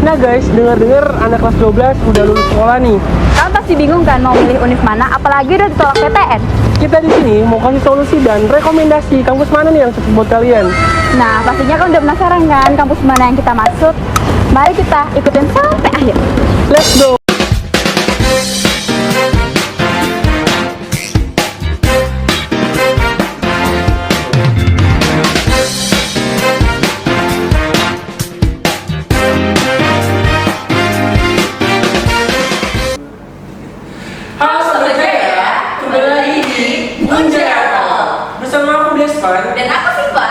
Nah guys, dengar-dengar anak kelas 12 udah lulus sekolah nih. Kalian pasti bingung kan mau milih univ mana, apalagi udah ditolak PTN. Kita di sini mau kasih solusi dan rekomendasi kampus mana nih yang cocok buat kalian. Nah, pastinya kan udah penasaran kan kampus mana yang kita masuk. Mari kita ikutin sampai akhir. Let's go! Halo Sobat Jaya, kembali lagi di Unjarato Bersama aku Desvan. dan aku Siva.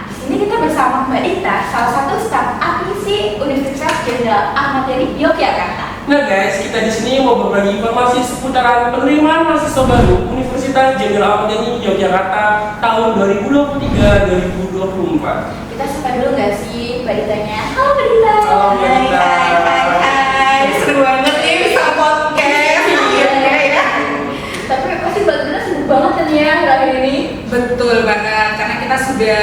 Di sini kita bersama Mbak Dita, salah satu staf admisi Universitas Jenderal Ahmad Yani Yogyakarta. Nah guys, kita di sini mau berbagi informasi seputaran penerimaan mahasiswa baru Universitas Jenderal Ahmad Yani Yogyakarta tahun 2023-2024. Kita sapa dulu nggak sih Mbak Ditanya? Halo Mbak Dita. Halo, Mbak Dita. Hai. Seru banget nih bisa podcast. Iya ya. Tapi pasti Mbak Dita sibuk banget kan ya akhir ini. Betul banget, karena kita sudah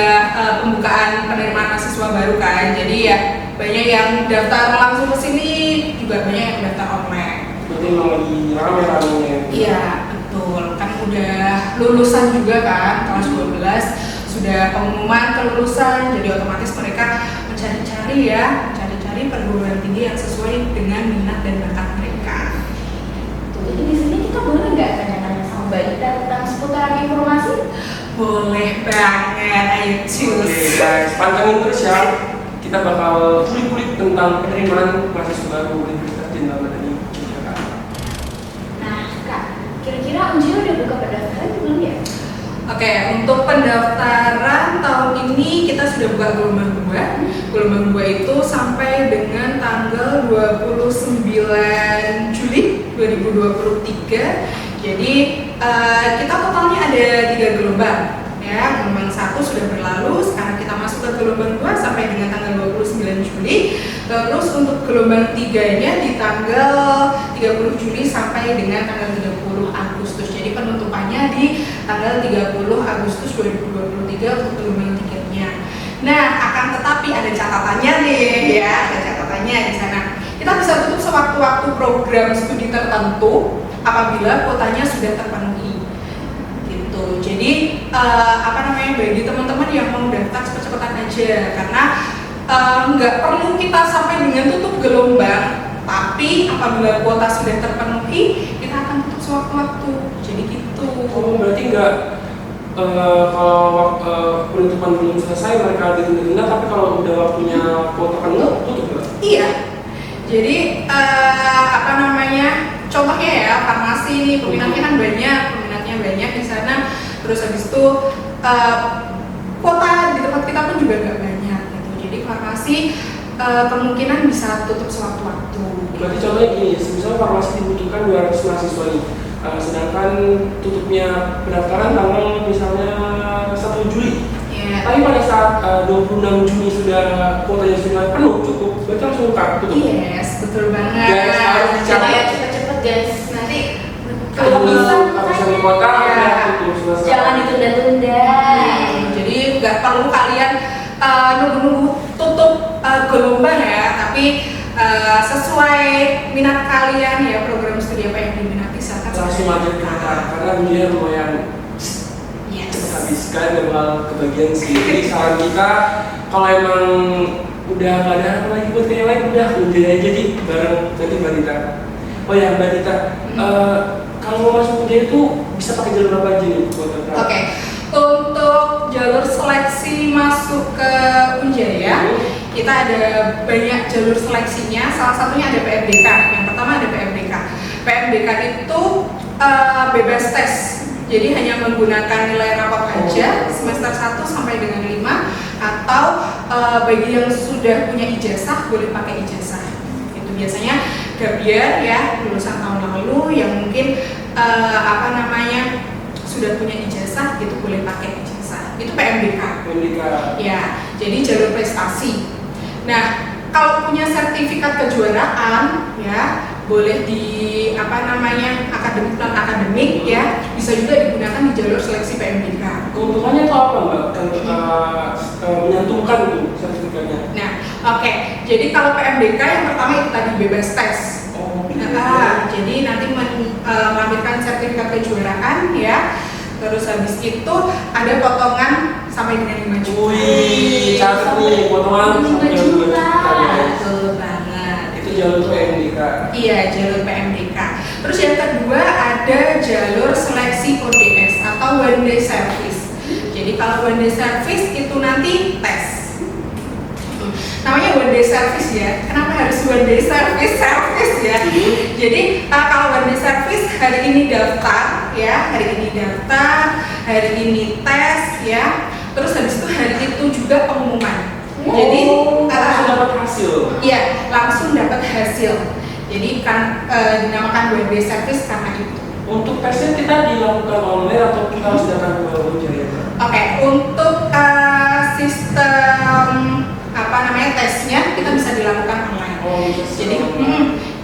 pembukaan penerimaan mahasiswa baru kan, jadi ya banyak yang daftar langsung ke sini, juga banyak yang daftar online. Berarti emang lagi rame-ramenya. Iya, betul, kan udah lulusan juga kan, kelas 12, sudah pengumuman kelulusan, jadi otomatis mereka mencari-cari perguruan tinggi yang sesuai dengan minat dan bakat mereka. Tuh, jadi di sini kita boleh nggak tanya-tanya sama Mbak Dita tentang seputaran informasi? Boleh banget, ayo Oke cus. guys, pantengin terus ya. Kita bakal kulik-kulik tentang penerimaan mahasiswa baru Universitas Jenderal Ahmad Yani Yogyakarta. Nah, Kak, kira-kira Unjil udah buka pendaftaran belum ya? Oke, untuk pendaftaran tahun ini kita sudah buka gelombang 2. Gelombang 2 itu sampai dengan tanggal 29 Juli 2023. Jadi kita totalnya ada 3 gelombang. Ya, gelombang 1 sudah berlalu, sekarang kita masuk ke gelombang 2 sampai dengan tanggal 29 Juli. Terus untuk gelombang 3-nya di tanggal 30 Juli sampai dengan tanggal 30 Agustus. Jadi penutupannya di tanggal 30 Agustus 2023 untuk gelombang 3-nya. Nah, akan tetapi ada catatannya nih ya, ada catatannya di sana. Kita bisa tutup sewaktu-waktu program studi tertentu apabila kuotanya sudah terpenuhi. Gitu. Jadi bagi teman-teman yang mau daftar cepet-cepetan aja, karena nggak perlu kita sampai dengan tutup gelombang, tapi apabila kuota sudah terpenuhi kita akan tutup sewaktu-waktu. Jadi gitu. Oh, berarti nggak kalau penutupan belum selesai mereka ditunda-tunda, tapi kalau udah waktunya kuota penuh tutup nggak? Iya. Jadi contohnya ya farmasi nih peminatnya banyak di sana. Terus habis itu kuota di tempat kita pun juga nggak banyak gitu. Jadi farmasi kemungkinan bisa tutup sewaktu-waktu. Berarti contohnya gini, misalnya farmasi dibutuhkan 200 mahasiswa nih, sedangkan tutupnya pendaftaran tanggal misalnya 1 Juli. Ya. Tapi pada saat 26 Juni sudah kuotanya sudah penuh cukup, berarti langsung tutup. Yes, betul banget. Guys, harus dicatat. Ya cepet-cepet guys, nanti Kalau kehabisan kehabisan kuota, Ya. udah tutup selesai. Jangan ditunda-tunda. Jadi nggak perlu kalian nunggu-nunggu tutup gelombang ya, tapi sesuai minat kalian ya, program studi apa yang diminati silakan Langsung aja kita, karena dia lumayan habiskan dan bakal kebagian sih. Jadi saran kita, kalau emang udah nggak ada apa lagi buat yang lain, udah udah aja di bareng nanti Mbak Dita. Oh ya Mbak Dita, kalau mau masuk kuliah itu bisa pakai jalur apa aja nih buat daftar? Oke, untuk jalur seleksi masuk ke Unjaya, kita ada banyak jalur seleksinya. Salah satunya ada PMDK. Yang pertama ada PMDK. PMDK itu bebas tes. Jadi hanya menggunakan nilai rapot aja semester 1 sampai dengan 5, atau bagi yang sudah punya ijazah boleh pakai ijazah. Itu biasanya gabiar ya, lulusan tahun lalu yang mungkin sudah punya ijazah gitu boleh pakai ijazah. Itu PMDK. PMDK. Ya, jadi jalur prestasi. Nah, kalau punya sertifikat kejuaraan ya boleh di akademik non akademik ya, bisa juga digunakan di jalur seleksi PMDK. Keuntungannya itu apa Mbak? Menyantungkan itu sertifikatnya. Nah, Oke, jadi kalau PMDK yang pertama itu tadi bebas tes. Oh, Jadi nanti melampirkan sertifikat kejuaraan ya. Terus habis itu ada potongan sampai dengan 5 juta. wih, catat nih, potongan 5 juta. guys. Betul banget. Itu jalur PMDK. Iya, jalur PMDK. Terus yang kedua ada jalur seleksi ODS atau one day service. Jadi kalau one day service itu nanti tes. Namanya one day service ya. Kenapa harus one day service? Service ya. Jadi kalau one day service hari ini daftar ya, hari ini tes ya. Terus habis itu hari itu juga pengumuman. Jadi langsung dapat hasil. Iya, langsung dapat hasil. Jadi kan dinamakan one day service karena itu. Untuk tesnya kita dilakukan online atau kita harus datang ke Wijaya? Oke, untuk sistem tesnya kita bisa dilakukan online. Oh,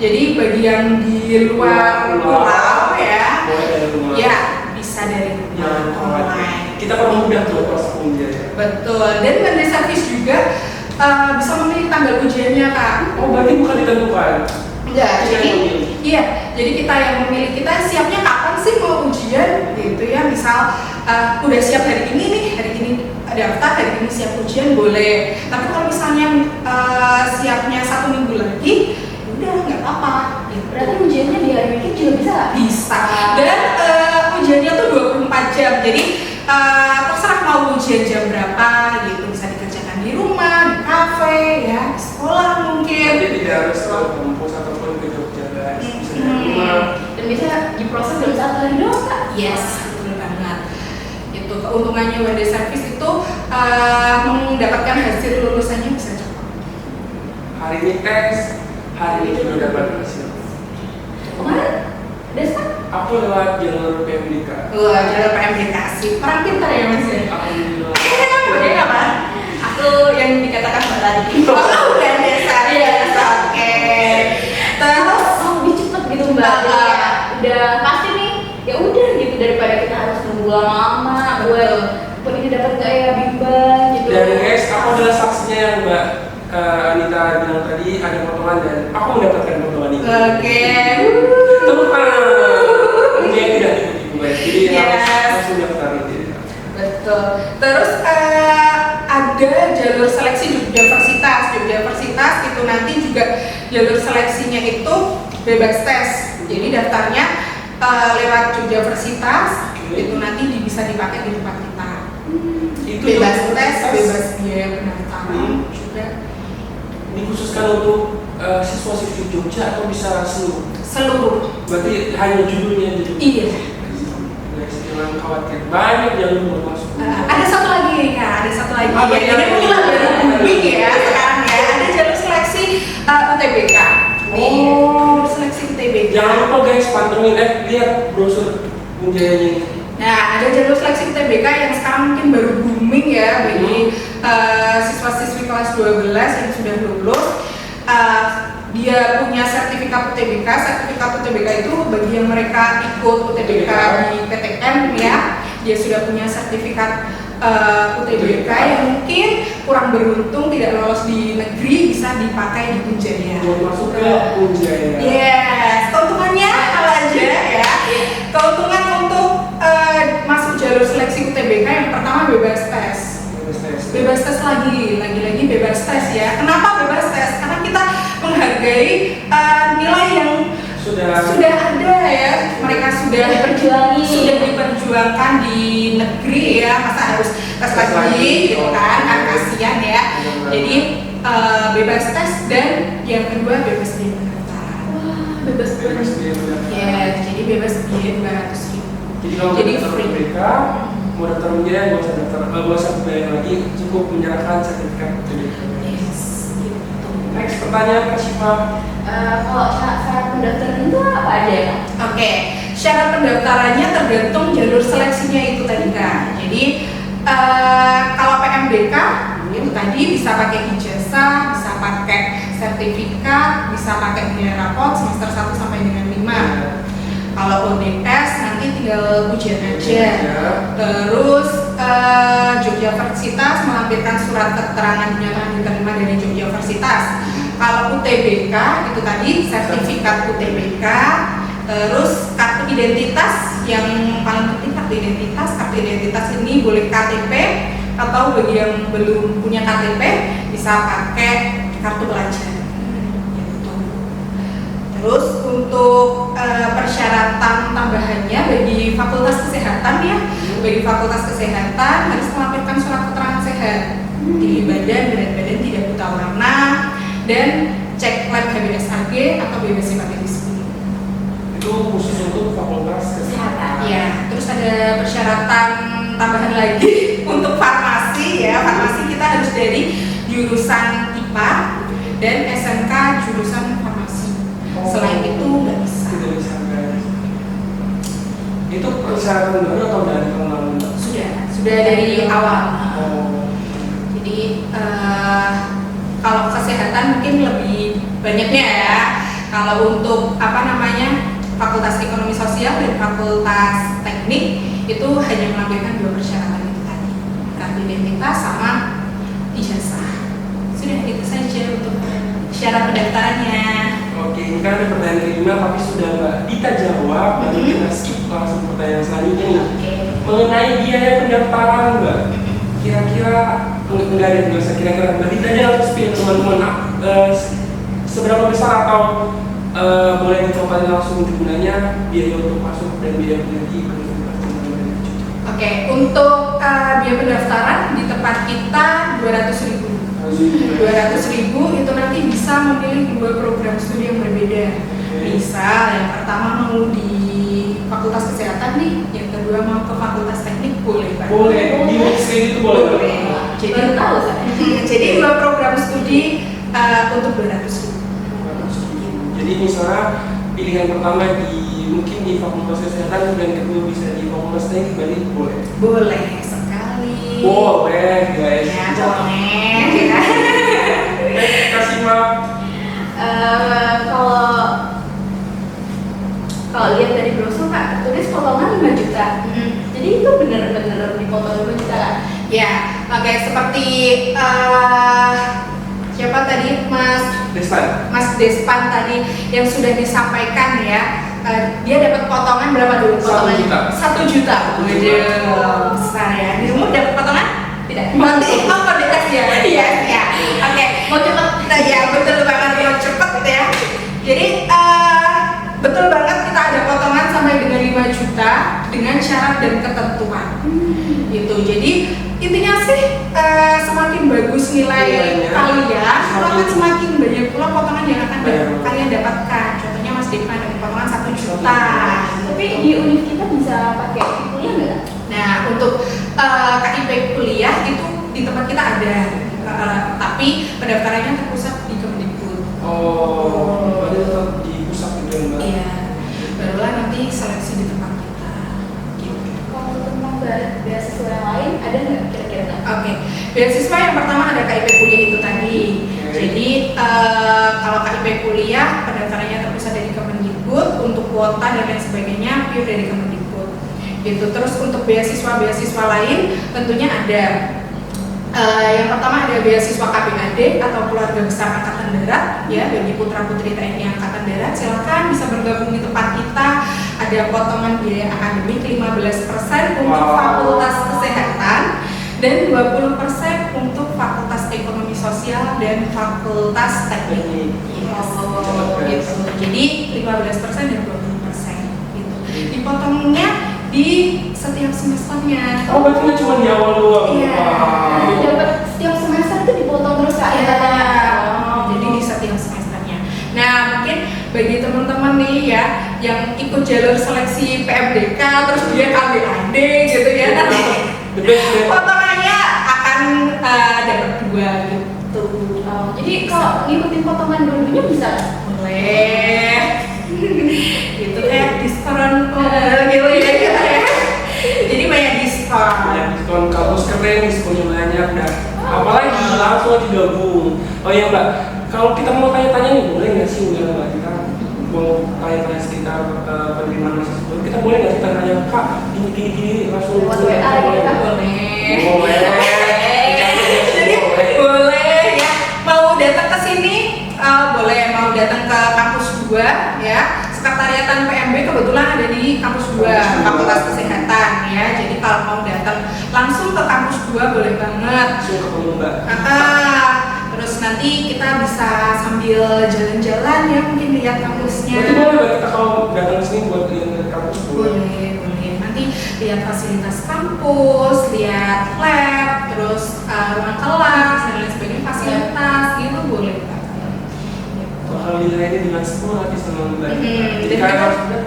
Jadi bagi yang di luar pulau ya, dari rumah. ya bisa dari rumah online. Kita permudah tuh pas Wijaya. Betul. Dan one day service juga bisa memilih tanggal ujiannya Kak. Oh, berarti bukan ditentukan. Enggak, Kita jadi yang memilih. iya, jadi kita yang memilih, kita siapnya kapan sih mau ujian gitu ya. Misal udah siap hari ini daftar, hari ini siap ujian boleh. Tapi kalau misalnya siapnya 1 minggu lagi, udah nggak apa-apa. Gitu. Berarti ujiannya di hari weekend juga bisa nggak? Bisa. Dan ujiannya tuh 24 jam. Jadi terserah mau ujian jam berapa gitu, bisa dikerjakan di rumah, di kafe, ya, di sekolah mungkin. Jadi tidak harus ke kampus ataupun ke Jogja, guys. Bisa dari rumah. Dan bisa diproses dalam 1 hari doang Kak? Yes, betul banget. Itu keuntungannya one day service itu mendapatkan hasil lulusannya bisa cepat. Hari ini tes, hari ini juga dapat hasil. Kemarin Desa? Aku lewat jalur PMDK. Wah, jalur PMDK sih. Orang pintar ya Mas ya? Alhamdulillah. Boleh nggak Pak? Aku yang dikatakan Mbak tadi. Oh, udah Desa. Iya, oke. Terus Oh, lebih cepet gitu Mbak. Jadi ya, udah pasti nih. Ya udah gitu daripada kita harus nunggu lama-lama buat ini dapat nggak ya bimbang gitu. Dan guys, aku adalah saksinya yang Mbak Anita bilang tadi ada potongan dan aku mendapatkan potongan itu. oke. Tepuk tangan. Dia tidak tipu-tipu guys. Jadi Yes. langsung daftar gitu. Betul. Terus ada jalur seleksi Jogjaversitas. Jogjaversitas itu nanti juga jalur seleksinya itu bebas tes. Jadi daftarnya lewat Jogjaversitas itu nanti bisa dipakai di tempat kita. Itu Bebas jalur tes, bebas biaya pendaftaran juga. dikhususkan untuk siswa-siswi Jogja atau bisa seluruh? Seluruh. Berarti hanya judulnya aja. Iya. Guys, jangan khawatir. Banyak jalur buat masuk. Ada satu lagi Kak, ada satu lagi. Apa Ini yang- mungkin baru booming ya sekarang ya. Ada jalur seleksi UTBK. Jalur seleksi UTBK. Jangan lupa guys, pantengin lihat brosur Wijaya ini. Nah, ada jalur seleksi UTBK yang sekarang mungkin baru booming ya bagi siswa-siswi kelas 12 yang sudah lulus. Dia punya sertifikat UTBK. Sertifikat UTBK itu bagi yang mereka ikut UTBK di PTN ya, dia sudah punya sertifikat UTBK yang mungkin kurang beruntung tidak lolos di negeri, bisa dipakai di Wijaya. Buat masuk ke Wijaya. Yes, keuntungannya apa aja ya? Keuntungan untuk masuk jalur seleksi UTBK yang pertama bebas tes. Bebas tes lagi bebas tes ya. Kenapa bebas tes? Karena kita menghargai nilai yang sudah ada ya. Mereka sudah diperjuangkan di negeri ya. Masa harus tes lagi gitu kan kasihan ya. Jadi bebas tes dan yang kedua bebas biaya pendaftaran. Bebas Ya, jadi bebas biaya 200.000. Jadi kalau Jadi daftar free. UTBK, mau daftar Wijaya nggak usah bayar lagi, cukup menyerahkan sertifikat UTBK. Yes, gitu. Next pertanyaan Kak Syifa. Kalau syarat pendaftaran itu apa aja ya Kak? Oke, syarat pendaftarannya tergantung jalur seleksinya itu tadi Kak. Jadi kalau PMDK itu tadi bisa pakai ijazah, bisa pakai sertifikat, bisa pakai nilai rapot semester 1 sampai dengan 5. Kalau ODS nanti nanti tinggal ujian aja. Ya. Terus Yogyakarta melampirkan surat keterangan dinyatakan diterima dari Yogyakarta. Kalau UTBK itu tadi sertifikat UTBK. Terus kartu identitas, yang paling penting kartu identitas. Kartu identitas ini boleh KTP atau bagi yang belum punya KTP bisa pakai kartu pelajar. Gitu. Terus untuk persyaratan tambahannya bagi Fakultas Kesehatan ya, bagi Fakultas Kesehatan harus melampirkan surat keterangan sehat, tinggi badan, berat badan tidak buta warna, dan cek lab HBsAg atau bebas hepatitis B. Itu khusus untuk Fakultas Kesehatan. Ya, terus ada persyaratan tambahan lagi untuk farmasi ya. Farmasi kita harus dari jurusan IPA dan SMK jurusan farmasi. Selain itu nggak bisa. Tidak bisa guys. Itu persyaratan baru atau dari tahun lalu? Sudah dari awal. Oh. Jadi kalau kesehatan mungkin lebih banyaknya ya. Kalau untuk Fakultas Ekonomi Sosial dan Fakultas Teknik itu hanya melampirkan 2 persyaratan itu tadi, kartu identitas sama ijazah. Sudah itu saja untuk syarat pendaftarannya. Oke, ini kan ada pertanyaan kelima tapi sudah Mbak Dita jawab, lalu kita skip langsung pertanyaan selanjutnya nih. Oke. Mengenai biaya pendaftaran Mbak, kira-kira enggak ada biasa, kira-kira Mbak Dita aja harus pilih teman-teman seberapa besar atau boleh ditotalin langsung gunanya biaya untuk masuk dan biaya kuliah di Universitas Jogja. Oke, untuk biaya pendaftaran di tempat kita 200.000. 200.000 itu nanti bisa memilih 2 program studi yang berbeda. Misal yang pertama mau di Fakultas Kesehatan nih, yang kedua mau ke Fakultas Teknik boleh Pak. Boleh, di mix kayak gitu boleh. Jadi Baru tahu saya. jadi 2 program studi untuk 200.000. Jadi misalnya pilihan pertama mungkin di Fakultas Kesehatan dan kedua bisa di Fakultas Teknik, berarti boleh. Boleh sekali. Boleh guys. Ya, boleh. Ya. Kasih Mbak. Kalau lihat dari brosur Kak, tulis potongan 5 juta. Jadi itu bener-bener dipotong 5 juta kan? Ya, oke, seperti siapa tadi Mas Despan tadi yang sudah disampaikan ya, dia dapat potongan berapa dulu? Potongan 1 juta. Waduh, besar ya. Dirimu dapat potongan? Tidak. Nanti komunitas ya. Iya, ya. Oke, mau cepet? Ya, betul banget, mau cepet ya. Jadi betul banget kita ada potongan sampai dengan 5 juta dengan syarat dan ketentuan. Gitu. Jadi intinya sih semakin bagus nilai kalian, maka semakin banyak pula potongan yang akan kalian dapatkan. Contohnya Mas Dikma dapat potongan 1 juta. Tapi di univ kita bisa pakai kuliah nggak? Nah, untuk KIP kuliah itu di tempat kita ada, tapi pendaftarannya terpusat di Kemdikbud. Oh, berarti tetap di pusat gitu ya Mbak? Iya, barulah nanti seleksi di tempat kita. Gitu. Kalau tentang beasiswa yang lain ada nggak kira-kira Kak? Oke, beasiswa yang pertama ada KIP kuliah itu tadi. Jadi kalau KIP kuliah pendaftarannya terpusat dari Kemendikbud, untuk kuota dan lain sebagainya pure dari Kemendikbud. Gitu. Terus untuk beasiswa lain tentunya ada. Yang pertama ada beasiswa KPAD atau Keluarga Besar Angkatan Darat ya, bagi putra putri TNI Angkatan Darat silakan bisa bergabung di tempat kita. Ada potongan biaya akademik 15% untuk Fakultas Kesehatan dan 20% untuk Fakultas Ekonomi Sosial dan Fakultas Teknik. Gitu. Jadi 15% dan 20% gitu. Dipotongnya di setiap semesternya. Oh, berarti nggak cuma di awal doang? Iya. Dapat setiap semester itu dipotong terus Kak ya katanya. Jadi di setiap semesternya. Nah, mungkin bagi teman-teman nih ya yang ikut jalur seleksi PMDK terus dia KBAD gitu ya, nanti potongannya akan dapat 2 gitu. Jadi kalau ngikutin potongan dulunya bisa? Boleh. Gitu kayak diskon gitu ya. Jadi banyak diskon. Banyak diskon, kampus keren, diskonnya banyak dah. Apalagi langsung aja gabung. Oh iya Mbak, kalau kita mau tanya-tanya nih boleh nggak sih Mbak, kita mau tanya-tanya sekitar penerimaan mahasiswa, kita boleh nggak kita tanya kak gini langsung Lewat WA gitu kan? Boleh. Jadi boleh. boleh ya. Mau datang ke sini boleh, mau datang ke kampus 2 ya. Sekretariatan PMB kebetulan ada di kampus 2, Fakultas Kesehatan ya. Jadi kalau mau datang langsung ke kampus 2 boleh banget. Langsung ketemu mbak. Terus nanti kita bisa sambil jalan-jalan ya, mungkin lihat kampusnya. Berarti boleh mbak kita kalau datang ke sini buat lihat kampus Boleh. Nanti lihat fasilitas kampus, lihat lab, terus ruang kelas dan lain sebagainya, fasilitas gitu boleh Pak. Alhamdulillah ini dengan semua hati sama mbak. Jadi Dan kalian kita- harus benar.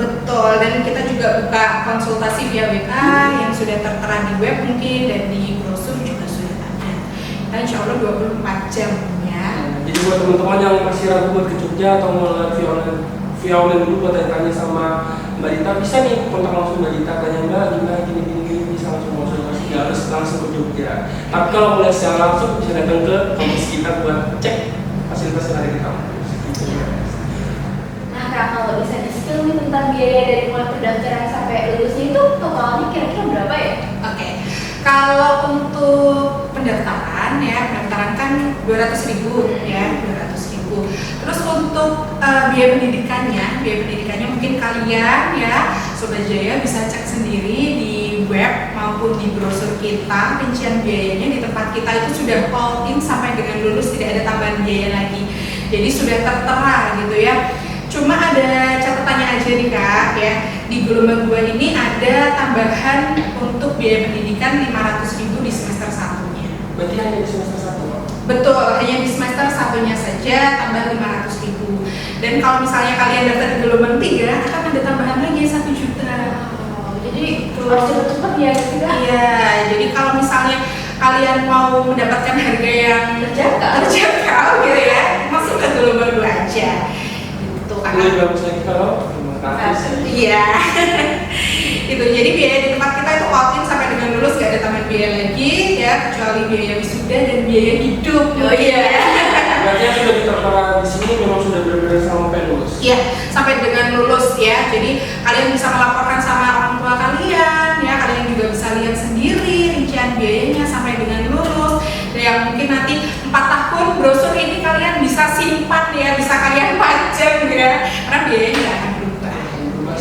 Betul, dan kita juga buka konsultasi via WA yang sudah tertera di web mungkin dan di brosur juga sudah ada. Kita insya Allah 24 jam ya. Jadi buat teman-teman yang masih ragu buat ke Jogja atau mau via online dulu buat tanya sama Mbak Dita, bisa nih kontak langsung Mbak Dita, tanya Mbak gimana gini bisa langsung konsultasi, nggak harus langsung ke Jogja. Tapi kalau boleh secara langsung bisa datang ke kampus kita buat cek fasilitas yang ada di kampus. Gitu, ya. Nah kak, kalau bisa di-spill nih tentang biaya dari mulai pendaftaran sampai lulusnya itu totalnya kira-kira berapa ya? Oke. Kalau untuk pendaftaran ya, pendaftaran kan 200.000 ya, 200.000. Terus untuk biaya pendidikannya mungkin kalian ya, Sobat Jaya bisa cek sendiri di web maupun di brosur kita. Rincian biayanya di tempat kita itu sudah all in sampai dengan lulus, tidak ada tambahan biaya lagi. Jadi sudah tertera gitu ya. Cuma ada catatannya aja nih kak ya, di gelombang 2 ini ada tambahan untuk biaya pendidikan 500.000 di semester 1-nya. Berarti hanya di semester 1 Pak? Betul, hanya di semester 1-nya saja tambah 500.000. Dan kalau misalnya kalian daftar di gelombang 3 akan ada tambahan lagi 1 juta. Jadi harus cepet-cepet ya kak? Iya, jadi kalau misalnya kalian mau mendapatkan harga yang terjangkau gitu ya, masuk ke gelombang 2 aja. Gitu. Lebih bagus lagi kalau Iya. Itu jadi biaya di tempat kita itu all in sampai dengan lulus, gak ada tambahan biaya lagi ya, kecuali biaya wisuda dan biaya hidup. Oh iya. Berarti yang sudah ditertera di sini memang sudah benar-benar sampai lulus. Iya, sampai dengan lulus ya. Jadi kalian bisa melaporkan sama orang tua kalian ya, kalian juga bisa lihat sendiri rincian biayanya sampai dengan lulus. Dan yang mungkin nanti 4 tahun brosur ini kalian bisa simpan ya, bisa kalian pajang ya, karena biayanya nggak akan berubah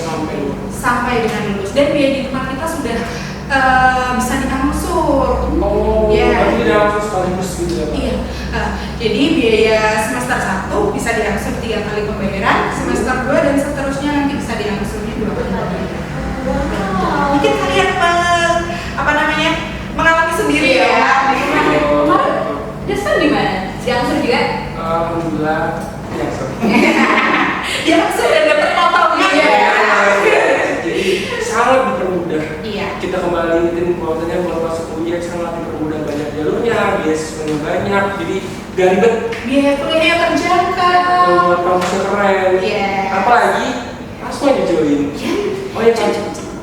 sampai dengan lulus. Dan biaya di tempat kita sudah bisa diangsur. Oh, ya. berarti tidak langsung sekaligus gitu ya Pak? Iya. Jadi biaya semester 1 bisa diangsur 3 kali pembayaran, semester 2 dan seterusnya nanti bisa diangsurnya 2 kali pembayaran. Wow. Mungkin kalian mengalami sendiri ya. Despan gimana? Diangsur juga? Alhamdulillah, ya Diangsur dan dapat potongnya ya. Jadi sangat dipermudah. Iya. Kita kembali ingetin bahwasanya buat masuk kuliah sangat dipermudah, banyak jalurnya, beasiswanya banyak, jadi gak ribet. Biaya kuliahnya terjangkau. Buat kampusnya keren. Iya. Apalagi langsung aja join. Oh ya kan,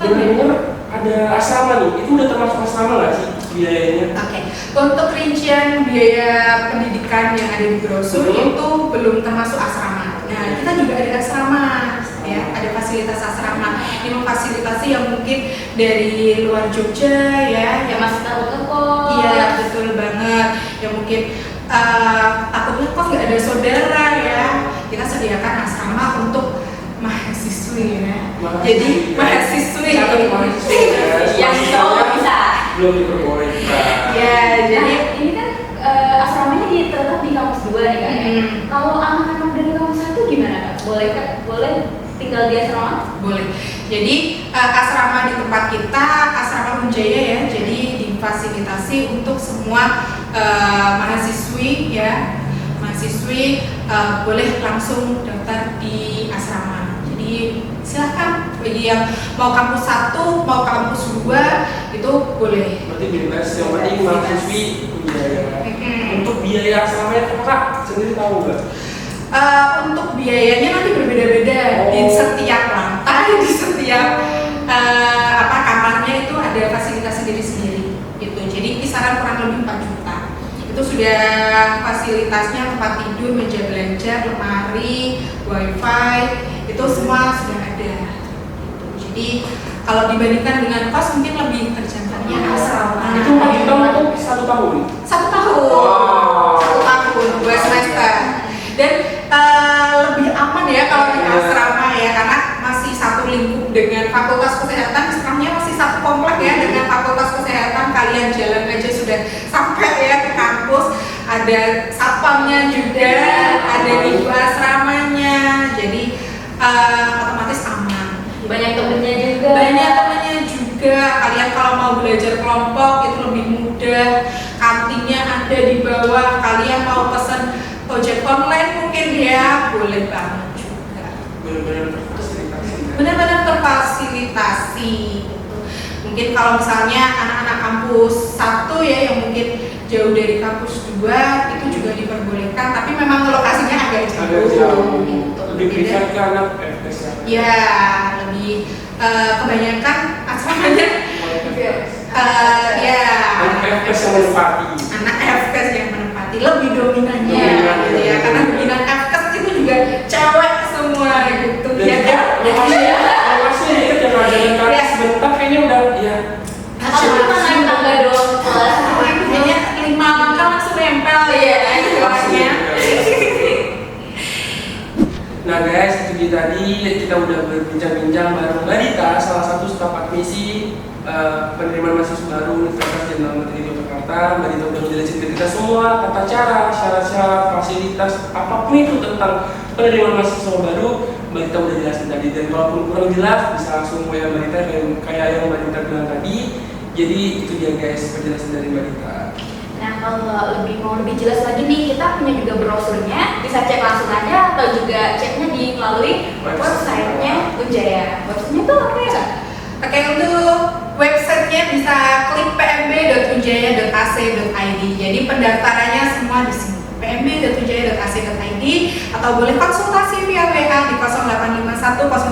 benar-benar ada asrama nih. Itu udah termasuk asrama nggak sih biayanya? Oke, untuk rincian biaya pendidikan yang ada di brosur itu belum termasuk asrama. Nah, kita juga ada asrama, ya, ada fasilitas asrama. Ini memfasilitasi yang mungkin dari luar Jogja, ya, Yang masih takut ke kos? iya betul banget. Yang mungkin takutnya kok nggak ada saudara ya. Kita sediakan asrama untuk mahasiswi ya. Jadi mahasiswi. Yang cowok bisa. Belum diperbolehkan. Ya, jadi Nah, ini kan asramanya terletak di kampus 2 nih kan. Kalau anak-anak dari kampus 1 gimana kak? Boleh tinggal di asrama? boleh. Jadi asrama di tempat kita, asrama Munjaya ya. Jadi difasilitasi untuk semua mahasiswi ya. Mahasiswi boleh langsung daftar di asrama. Jadi silakan bagi yang mau kampus 1, mau kampus 2 itu boleh. Berarti bebas, yang penting mahasiswi biaya. Untuk biaya asramanya Kak sendiri tahu nggak? Untuk biayanya nanti berbeda-beda di setiap lantai, di setiap kamarnya itu ada fasilitas sendiri-sendiri gitu. Jadi kisaran kurang lebih 4 juta. Itu sudah fasilitasnya tempat tidur, meja belajar, lemari, wifi, itu semua sudah ada. Gitu. Jadi kalau dibandingkan dengan kos mungkin lebih terjangkaunya asrama. Itu kita untuk 1 tahun. 1 tahun. Wow. 1 tahun, 2 semester. Dan lebih aman ya kalau di asrama ya, karena masih satu lingkup dengan fakultas kesehatan, asramanya masih satu komplek ya dengan fakultas kesehatan. Kalian jalan aja sudah sampai ya ke kampus, ada satpamnya juga, ada ibu asramanya, jadi otomatis aman. Banyak temennya juga. Banyak temannya juga. Kalian kalau mau belajar kelompok itu lebih mudah. Kantinnya ada di bawah. Kalian mau pesan ojek online mungkin ya, boleh banget juga. Benar-benar terfasilitasi. Gitu. Mungkin kalau misalnya anak-anak kampus 1 ya yang mungkin jauh dari kampus 2 itu juga diperbolehkan, tapi memang lokasinya agak jauh. Gitu. Lebih prefer ke anak FS ya. Ya, lebih kebanyakan asramanya ya Anak FS yang menempati. anak FKS yang menempati lebih dominannya Dominan, gitu ya, ya. karena dominan FKS itu juga cewek semua gitu Dan ya juga kan? lokasinya dekat ya, kalau jalan kaki Ya. sebentar kayaknya udah ya. Apa naik tangga doang kelas. Kayaknya 5 langkah langsung nempel ya istilahnya. Nah guys, itu dia tadi kita udah berbincang-bincang bareng Mbak Dita, salah satu staf admisi penerimaan mahasiswa baru Universitas Jenderal Materi Yogyakarta. Mbak Dita udah menjelaskan ke kita semua tata cara, syarat-syarat, fasilitas, apapun itu tentang penerimaan mahasiswa baru. Mbak Dita udah jelasin tadi, dan kalaupun kurang jelas bisa langsung WA Mbak Dita kayak yang Mbak Dita bilang tadi. Jadi itu dia guys penjelasan dari Mbak Dita. Nah, kalau mau lebih jelas lagi nih, kita punya juga brosurnya, bisa cek langsung aja atau juga ceknya di melalui websitenya Unjaya. Websitenya tuh apa ya? Oke, untuk websitenya bisa klik pmb.unjaya.ac.id. Jadi pendaftarannya semua di sini. pmb.unjaya.ac.id, atau boleh konsultasi via WA di 0851 0186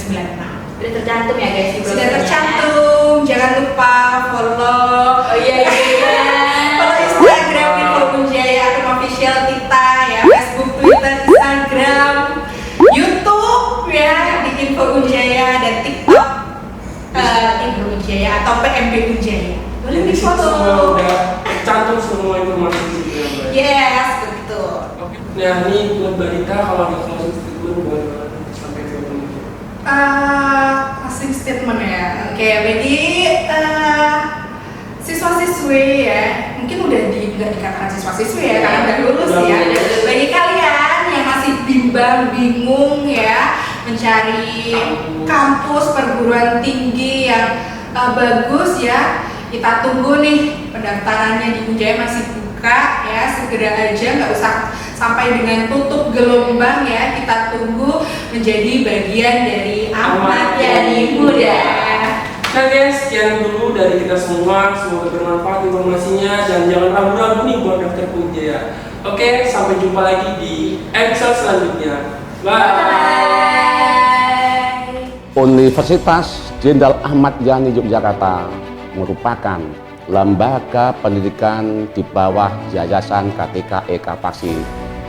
1996. Udah tercantum ya guys di Sudah brosurnya. tercantum, jangan lupa follow. Oh iya. Follow Instagram Info Unjaya akun official kita ya, Facebook, Twitter, Instagram, YouTube ya di Info Unjaya, dan TikTok Info Unjaya atau PMB Unjaya. Boleh Jadi di semua follow. udah tercantum semua informasi di situ ya Mbak. Yes, betul. Oke. Nah ini buat Mbak Dita, kalau ada closing statement buat sampai ke penutup. Closing statement ya. Oke, jadi siswa-siswi ya, mungkin udah nggak dikatakan siswa-siswi ya, karena udah lulus ya. Bagi kalian yang masih bimbang, bingung ya, mencari kampus perguruan tinggi yang bagus ya, kita tunggu nih pendaftarannya di Unjaya masih buka ya, segera aja, nggak usah sampai dengan tutup gelombang ya, kita tunggu menjadi bagian dari Ahmad Yani Muda. Nah guys, sekian dulu dari kita semua, semoga bermanfaat informasinya dan jangan ragu-ragu nih buat daftar ke Unjaya. Oke, sampai jumpa lagi di episode selanjutnya. Bye. Universitas Jenderal Ahmad Yani Yogyakarta merupakan lembaga pendidikan di bawah Yayasan KTK Ekapaksi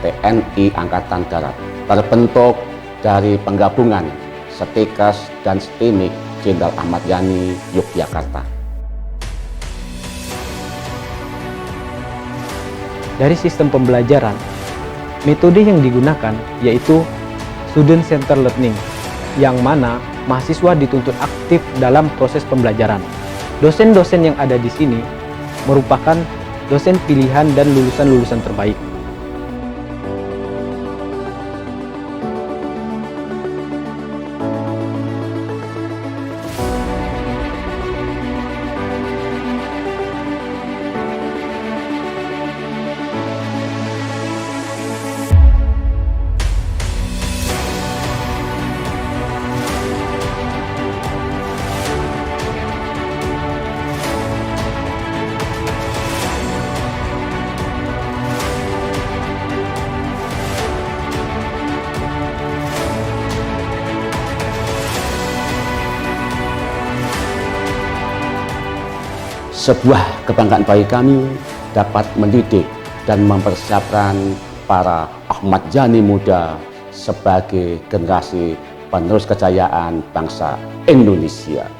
TNI Angkatan Darat, terbentuk dari penggabungan Setikes dan Stimik Jenderal Ahmad Yani Yogyakarta. Dari sistem pembelajaran, metode yang digunakan yaitu Student Center Learning, yang mana mahasiswa dituntut aktif dalam proses pembelajaran. Dosen-dosen yang ada di sini merupakan dosen pilihan dan lulusan-lulusan terbaik. Sebuah kebanggaan bagi kami dapat mendidik dan mempersiapkan para Ahmad Yani muda sebagai generasi penerus kejayaan bangsa Indonesia.